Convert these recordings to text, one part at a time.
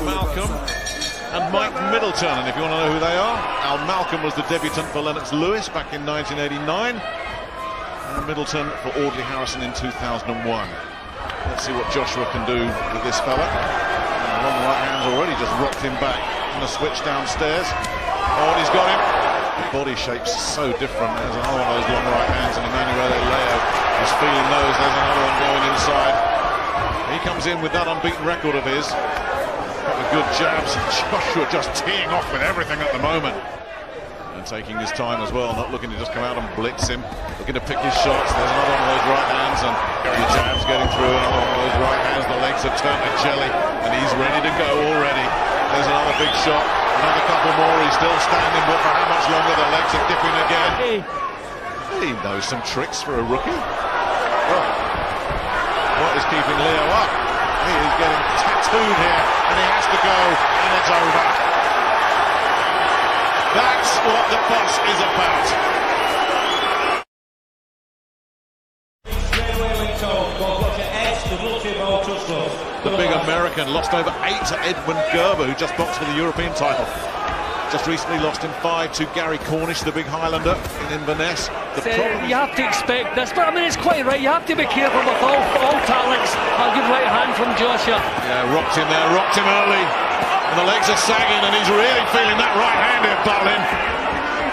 Malcolm and Mike Middleton, and if you want to know who they are, Al Malcolm was the debutant for Lennox Lewis back in 1989, and Middleton for Audley Harrison in 2001. Let's see what Joshua can do with this fella. And long right hands already just rocked him back on the switch downstairs. Oh, and he's got him. The body shape's so different. There's another one of those long right hands, and Emmanuel Leo is feeling those. There's another one going inside. He comes in with that unbeaten record of his. Couple of good jabs. Joshua just teeing off with everything at the moment. And taking his time as well, not looking to just come out and blitz him. Looking to pick his shots. There's another one of those right hands, and the jabs getting through. Another one of those right hands. The legs have turned to jelly, and he's ready to go already. There's another big shot. Another couple more. He's still standing, but for how much longer? The legs are dipping again. He knows some tricks for a rookie. Oh. What is keeping Leo up? He is getting tattooed here, and he has to go, and it's over. That's what the boss is about. The big American lost over 8 to Edmund Gerber, who just boxed for the European title. Just recently lost in 5 to Gary Cornish, the big Highlander in Inverness. You have to expect this, but I mean, it's quite right. You have to be careful with all talents. A good right hand from Joshua. Yeah, rocked him there, rocked him early. And the legs are sagging, and he's really feeling that right hand here, battling.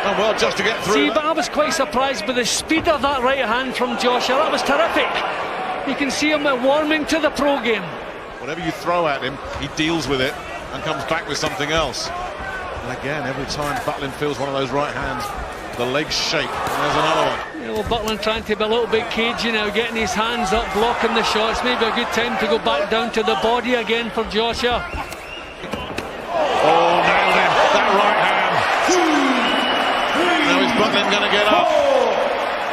Oh, well, just to get through. See, but I was quite surprised by the speed of that right hand from Joshua. That was terrific. You can see him warming to the pro game. Whatever you throw at him, he deals with it and comes back with something else. And again, every time Butlin feels one of those right hands, the legs shake. And there's another one. Yeah, well, Butlin trying to be a little bit cagey now, getting his hands up, blocking the shots. Maybe a good time to go back down to the body again for Joshua. Oh, nailed him. That right hand. Now is Butlin going to get up?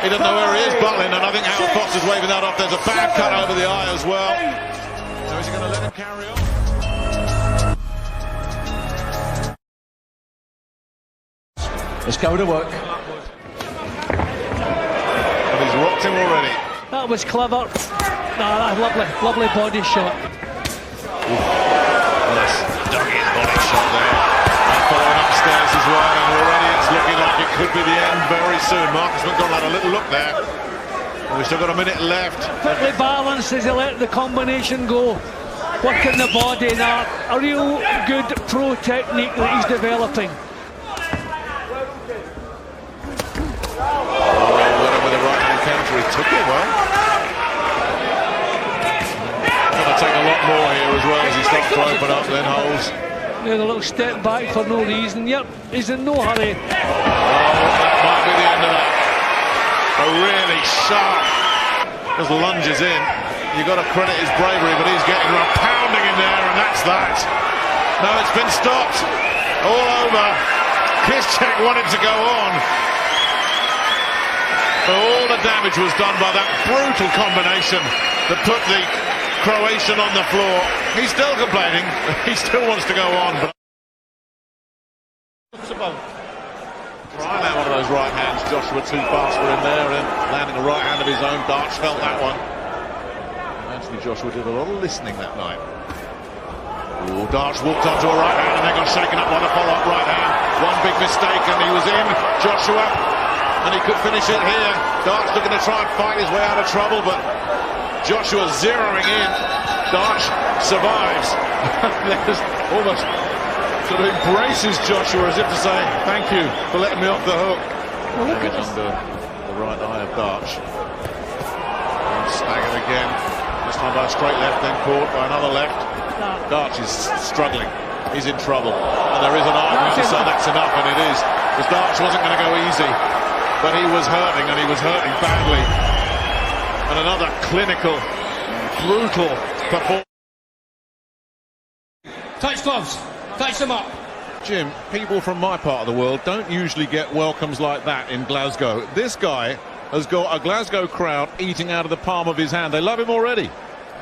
He doesn't know where he is, Butlin, and I think Howard Fox is waving that off. There's a bad cut over the eye as well. So is he going to let him carry on? Let's go to work. And he's rocked him already. That was clever. That's lovely body shot. Nice duggy body shot there. And following upstairs as well, and already it's looking like it could be the end very soon. Marcus McDonald had a little look there. And we've still got a minute left. Quickly balanced as he let the combination go. Working the body now. A real good pro technique that he's developing. He took it well. Going to take a lot more here as well as he starts to open up then holes. Yeah, a little step back for no reason. Yep, he's in no hurry. Oh, that might be the end of that. A really sharp, just lunges in. You've got to credit his bravery, but he's getting a pounding in there, and that's that. No, it's been stopped. All over. Kiszczak wanted to go on. But all the damage was done by that brutal combination that put the Croatian on the floor. He's still complaining. He still wants to go on. But trying out one of those right hands. Joshua too fast for him there, and landing a right hand of his own. Darch felt that one. Anthony Joshua did a lot of listening that night. Oh, Darch walked onto a right hand and then got shaken up by the follow-up right hand. One big mistake and he was in. Joshua. And he could finish it here. Darch looking to try and fight his way out of trouble, but Joshua zeroing in. Darch survives. Almost sort of embraces Joshua as if to say, thank you for letting me off the hook. Well, look at this. Under the right eye of Darch. And staggered again. This time by a straight left, then caught by another left. Darch is struggling. He's in trouble. And there is an argument to say that's enough, and it is. Because Darch wasn't going to go easy. But he was hurting, and he was hurting badly. And another clinical, brutal performance. Touch gloves. Touch them up. Jim, people from my part of the world don't usually get welcomes like that in Glasgow. This guy has got a Glasgow crowd eating out of the palm of his hand. They love him already.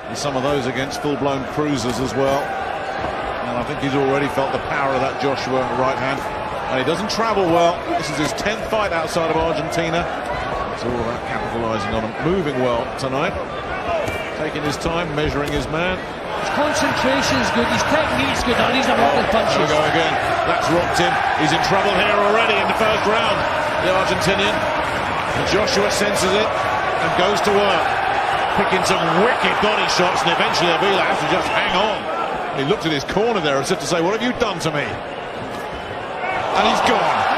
And some of those against full-blown cruisers as well. And I think he's already felt the power of that Joshua right hand. And he doesn't travel well. This is his 10th fight outside of Argentina. It's all about capitalising on him. Moving well tonight. Taking his time, measuring his man. His concentration's good, his technique's good, and he's a lot of punches. There we go again. That's rocked him. He's in trouble here already in the first round. The Argentinian. And Joshua senses it and goes to work. Picking some wicked body shots, and eventually Avila has to just hang on. He looked at his corner there as if to say, what have you done to me? And he's gone.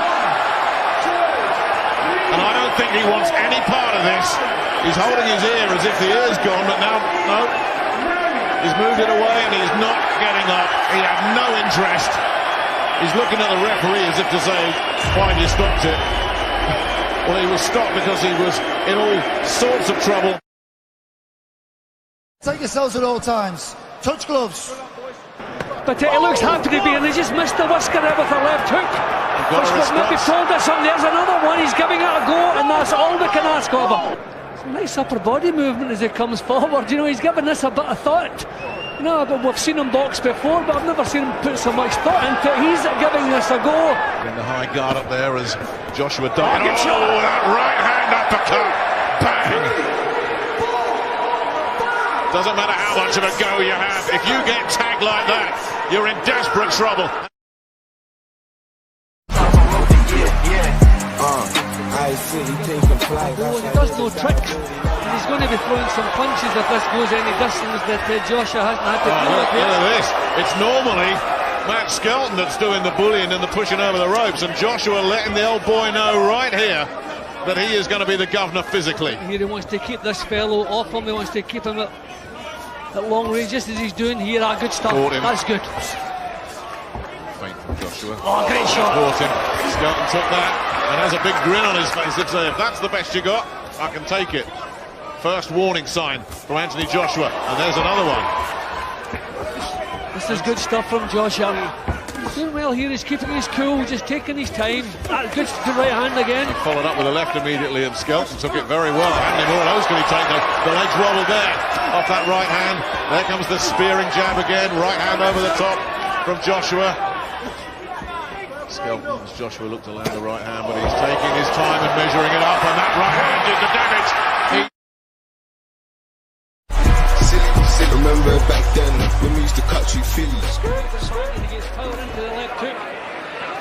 And I don't think he wants any part of this. He's holding his ear as if the ear's gone, but now, no. He's moved it away and he's not getting up. He had no interest. He's looking at the referee as if to say, why have you stopped it? Well, he was stopped because he was in all sorts of trouble. Take yourselves at all times. Touch gloves. But he looks happy to be, and he just missed the whisker there with a left hook. Which was maybe told us something. There's another one. He's giving it a go, and that's all we can ask of him. It's a nice upper body movement as he comes forward. You know, he's given this a bit of thought. You know, but we've seen him box before, but I've never seen him put so much thought into it. He's giving this a go. In the high guard up there as Joshua dives. Oh, that right hand uppercut. Bang. Doesn't matter how much of a go you have. If you get tagged like that, you're in desperate trouble. Oh, he does no tricks. And he's going to be throwing some punches if this goes any distance that Joshua hasn't had to do. Look at this. It's normally Matt Skelton that's doing the bullying and the pushing over the ropes, and Joshua letting the old boy know right here that he is going to be the governor physically. Here he wants to keep this fellow off him. He wants to keep him at long range, just as he's doing here. Good stuff. That's good. Feint from Joshua. Oh, great shot. Caught him. Skelton took that and has a big grin on his face. If that's the best you got, I can take it. First warning sign from Anthony Joshua, and there's another one. This is good stuff from Joshua. He's doing well here. He's keeping his cool, just taking his time. Good right hand again. He followed up with a left immediately, and Skelton took it very well. How many more of those can he take? The legs wobbled there off that right hand. There comes the spearing jab again. Right hand over the top from Joshua. Skelton, as Joshua looked to land the right hand, but he's taking his time and measuring it up, and that right hand did the damage. Remember back then when we used to cut you Phillies. He gets power into the left hook.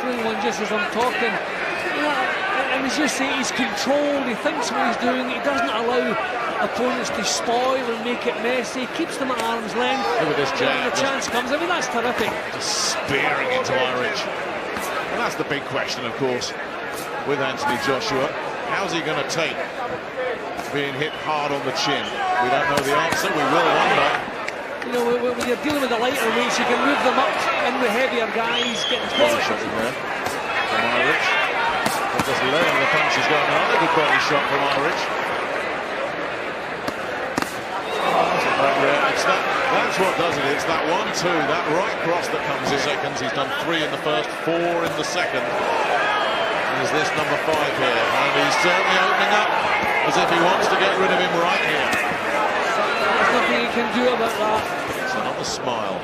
Throwing one just as I'm talking. Yeah, and as you say, he's controlled. He thinks what he's doing. He doesn't allow opponents to spoil and make it messy. He keeps them at arm's length. Look at this jab. When the chance comes, I mean, that's terrific. Just spearing into Irish. And that's the big question, of course, with Anthony Joshua. How's he going to take being hit hard on the chin? We don't know the answer. We will wonder. You know, when you're dealing with the lighter weights, you can move them up in with heavier guys. Getting body shot in there from Irish. But just laying the punches going. Another good body shot from Irish. That's what does it. It's that 1-2, that right cross that comes in seconds. He's done 3 in the first, 4 in the second. Is this number 5 here? And he's certainly opening up as if he wants to get rid of him right here. There's nothing he can do about that. It's another smile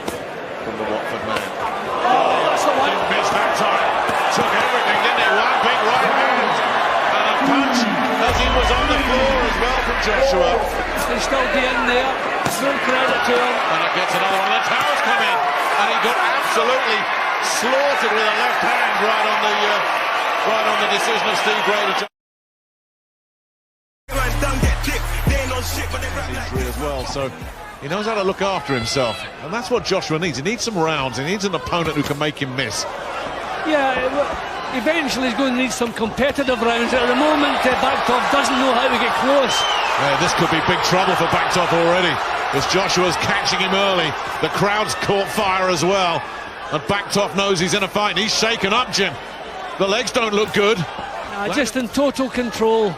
from the Watford man. Oh, that's the one. Didn't miss that time. Took everything, didn't he? One big right hand. And a punch as he was on the floor as well from Joshua. He's still being there. No credit to him. And it gets another one. The towels come in. And he got absolutely slaughtered with a left hand right on the decision of Steve Gray. As well, so he knows how to look after himself, and that's what Joshua needs. He needs some rounds. He needs an opponent who can make him miss. Yeah, eventually he's going to need some competitive rounds. At the moment, Baktov doesn't know how to get close. Yeah, this could be big trouble for Baktov already, as Joshua's catching him early. The crowd's caught fire as well, and Baktov knows he's in a fight. He's shaken up, Jim. The legs don't look good. Just in total control.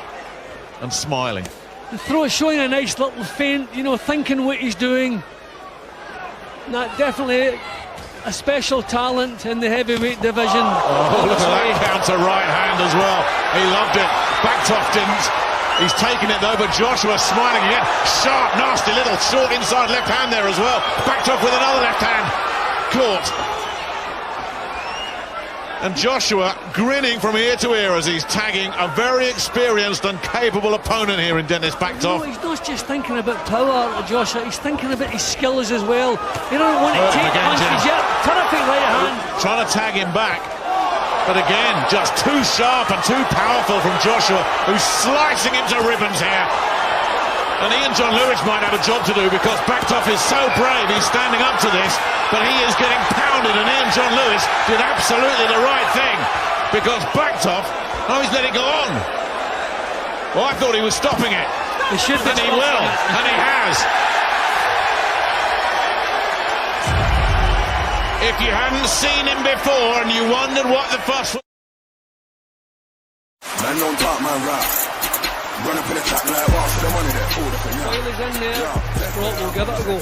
And smiling. The throw is showing a nice little feint, you know, thinking what he's doing. That definitely a special talent in the heavyweight division. Oh, look at that counter right hand as well. He loved it. Baktov didn't. He's taken it though, but Joshua smiling again. Sharp, nasty little short inside left hand there as well. Baktov with another left hand. Caught. And Joshua grinning from ear to ear as he's tagging a very experienced and capable opponent here in Dennis Backtoff. No, he's not just thinking about power, Joshua, he's thinking about his skills as well. You don't want to take punches yet. Terrific right hand. Trying to tag him back. But again, just too sharp and too powerful from Joshua, who's slicing him to ribbons here. And Ian John Lewis might have a job to do because Backtoff is so brave, he's standing up to this, but he is getting pounded, and Ian John Lewis did absolutely the right thing because Backtoff, oh, he's letting go on. Well, I thought he was stopping it. He should be, and he will, and he has. If you hadn't seen him before and you wondered what the fuss was. Man, don't talk, man, rap. Run up in the trap like what for the money there. Oh, that's a Riley's in there. Ashbrook will give it a go.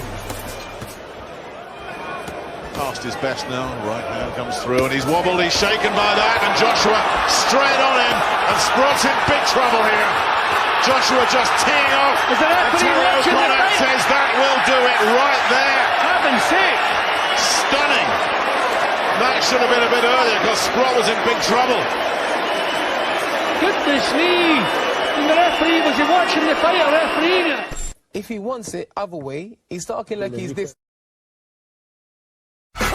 Past his best now. Right hand comes through and he's wobbled. He's shaken by that. And Joshua straight on him. And Sprott's in big trouble here. Joshua just teeing off. Is that O'Connor says that will do it right there. Heaven's sake. Stunning. That should have been a bit earlier because Sprott was in big trouble. Goodness me. The referee, was he watching the fight, a referee? If he wants it other way, he's talking like he's this. Very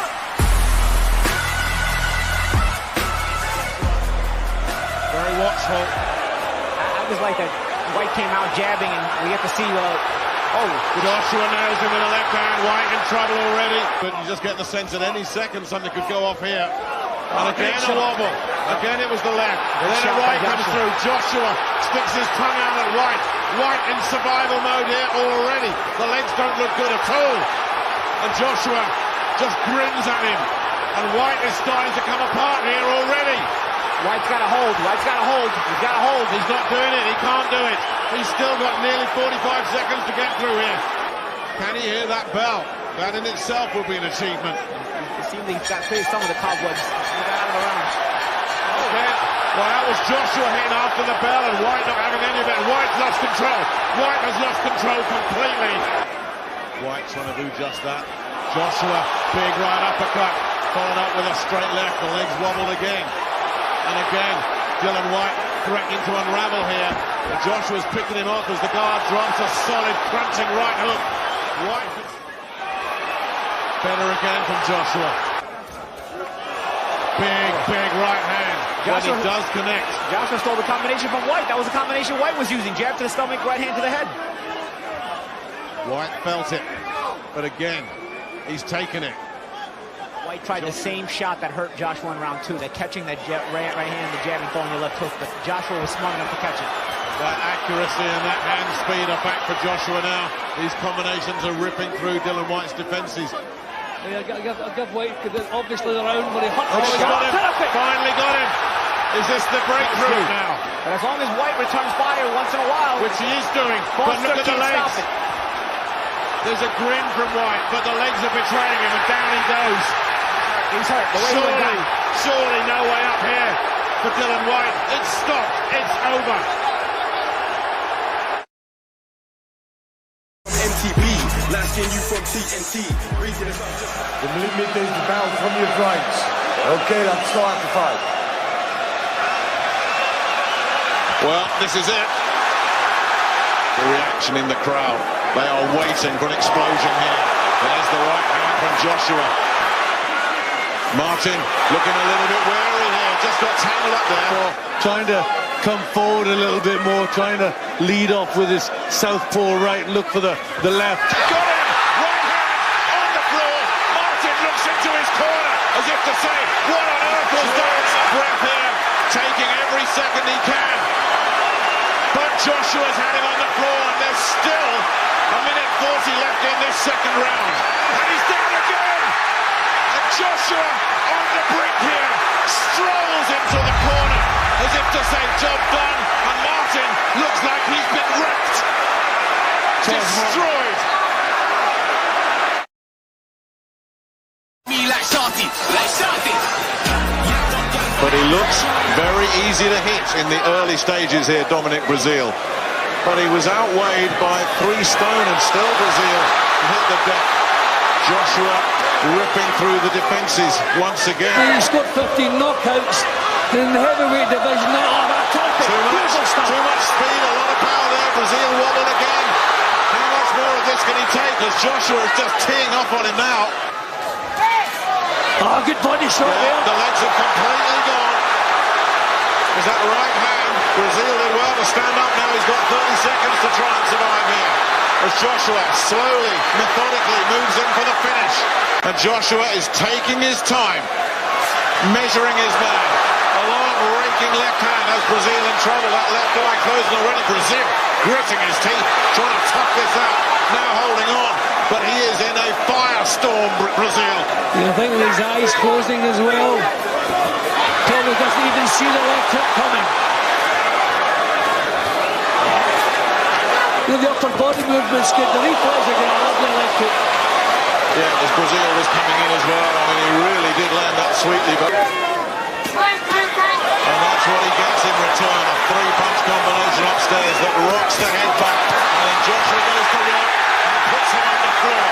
watchful. I was like that. White came out jabbing, and we have to see. Joshua nails him with a left hand. White in trouble already, but you just get the sense that any second something could go off here. And again a wobble. Again it was the left. Then a right comes through. Joshua sticks his tongue out at White. White in survival mode here already. The legs don't look good at all. And Joshua just grins at him. And White is starting to come apart here already. White's got a hold. White's got a hold. He's got a hold. He's not doing it. He can't do it. He's still got nearly 45 seconds to get through here. Can he hear that bell? That in itself will be an achievement. It seems he's got cleared some of the cobwebs. He got out of the round. Okay. Well, that was Joshua hitting after the bell and White not having any of it. White's lost control. White has lost control completely. White trying to do just that. Joshua, big right uppercut. Followed up with a straight left. The legs wobbled again. And again, Dylan White threatening to unravel here. And Joshua's picking him off as the guard drops a solid crunching right hook. White better again from Joshua. Big right hand. Joshua, when he does connect. Joshua stole the combination from White. That was the combination White was using. Jab to the stomach, right hand to the head. White felt it. But again, he's taken it. White tried the same shot that hurt Joshua in round 2. That catching that right hand, the jab and throwing the left hook. But Joshua was smart enough to catch it. That accuracy and that hand speed are back for Joshua now. These combinations are ripping through Dylan White's defences. Yeah, I'll give White obviously the round where he hurt. Oh, got him. Finally got him. Is this the breakthrough now? But as long as White returns fire once in a while, which he is doing, but look at the legs. There's a grin from White, but the legs are betraying him, and down he goes. He's hurt. The way he went down. Surely no way up here for Dylan White. It's stopped. It's over. MTB, last game you from TNT. The limit is the bell from your rights. Okay, let's start the fight. Well, this is it. The reaction in the crowd. They are waiting for an explosion here. There's the right hand from Joshua. Martin looking a little bit wary here. Just got tangled up there. Trying to come forward a little bit more. Trying to lead off with his southpaw right. Look for the left. Got him! Right hand on the floor. Martin looks into his corner as if to say, what on earth was that? Breath here. Taking every second he can. But Joshua's had him on the floor and there's still a minute 40 left in this second round. And he's down again! And Joshua on the brink here strolls into the corner as if to say, job done. And Martin looks like he's been wrecked. Destroyed. But he looks very easy to hit in the early stages here, Dominic Brazil. But he was outweighed by 3 stone and still Brazil hit the deck. Joshua ripping through the defences once again. He's got 15 knockouts in the heavyweight division. Oh, that target. Too much speed, a lot of power there. Brazil wobbled again. How much more of this can he take as Joshua is just teeing off on him now? Oh, good body shot there. The legs have completely gone. Is that the right hand? Brazil did well to stand up now. He's got 30 seconds to try and survive here. As Joshua slowly, methodically moves in for the finish. And Joshua is taking his time, measuring his man. A long raking left hand has Brazil in trouble. That left eye closing already. Brazil gritting his teeth, trying to tough this out. Now holding on. But he is in a firestorm, Brazil. You think with his eyes closing as well. Probably doesn't even see the left hook coming. The upper body movement's good. The replays again, I love the left hook. Yeah, as Brazil was coming in as well. I mean, he really did land that sweetly, but... And that's what he gets in return. A three-punch combination upstairs that rocks the head back. And then Joshua goes to work and puts him on the floor.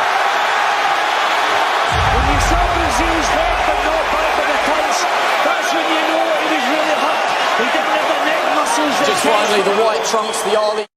When you saw Brazil's head but not back of the punch, that's when you know he was really hurt. He didn't have the neck muscles. Just finally, the white trumps the Ali.